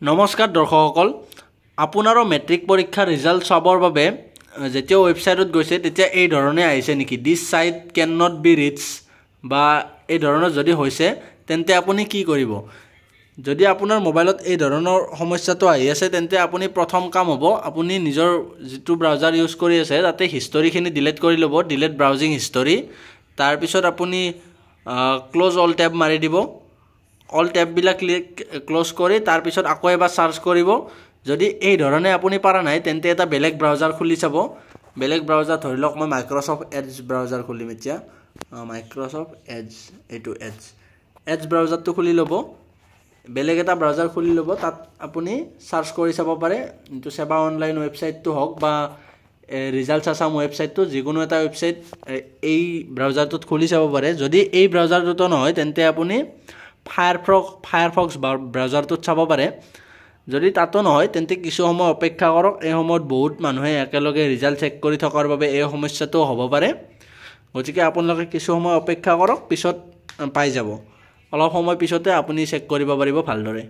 নমস্কাৰ দৰ্শকসকল আপোনাৰো মেট্ৰিক পৰীক্ষাৰ ৰিজাল্ট চাবৰ বাবে যেতিয়া ৱেবছাইটত গৈছে তেতিয়া এই ধৰণে আহিছে নেকি this site cannot be reach বা এই ধৰণৰ যদি হৈছে তেন্তে আপুনি কি কৰিব যদি আপোনাৰ মোবাইলত এই ধৰণৰ সমস্যাটো আহি আছে তেন্তে আপুনি প্ৰথম কাম হ'ব আপুনি নিজৰ যেটো ব্ৰাউজাৰ ইউজ কৰি আছে তাতে হিষ্টৰীখিনি ডিলিট কৰি ল'ব ডিলিট ব্ৰাউজিং হিষ্টৰী তাৰ পিছত আপুনি ক্লোজ অল ট্যাব মাৰি দিব অল ট্যাব বিলাক ক্লোজ কৰি তাৰ পিছত আকৌ এবাৰ সাৰ্চ কৰিব যদি এই ধৰণে আপুনি পাৰা নাই তেন্তে এটা বেলেগ ব্ৰাউজাৰ খুলি চাব বেলেগ ব্ৰাউজাৰ ধৰি লওক মই মাইক্ৰসফট এডজ ব্ৰাউজাৰ খুলিম এতিয়া মাইক্ৰসফট এডজ এটো এডজ ব্ৰাউজাৰটো খুলি ল'ব বেলেগ এটা ব্ৰাউজাৰ খুলি ল'ব তাত আপুনি সাৰ্চ কৰি চাব পাৰে ইটো সেবা অনলাইন ৱেবছাইটটো হওক বা ৰিজাল্টছ আসাম ৱেবছাইটটো যিকোনো এটা ৱেবছাইট এই ব্ৰাউজাৰটোত খুলি চাব পাৰে যদি এই ব্ৰাউজাৰটো নহয় তেন্তে আপুনি ফায়াৰফক্স ব্ৰাউজাৰটোত চাব পাৰে যদি তাতো নহয় তেন্তে কিছু সময় অপেক্ষা কৰক এই সময়ত বহুত মানুহে একেলগে ৰিজাল্ট চেক কৰি থকাৰ বাবে এই সমস্যাটো হ'ব পাৰে গতিকে আপোনালোকে কিছু সময় অপেক্ষা কৰক পিছত পাই যাব অলপ সময় পিছতে আপুনি চেক কৰিব পাৰিব ভালদৰে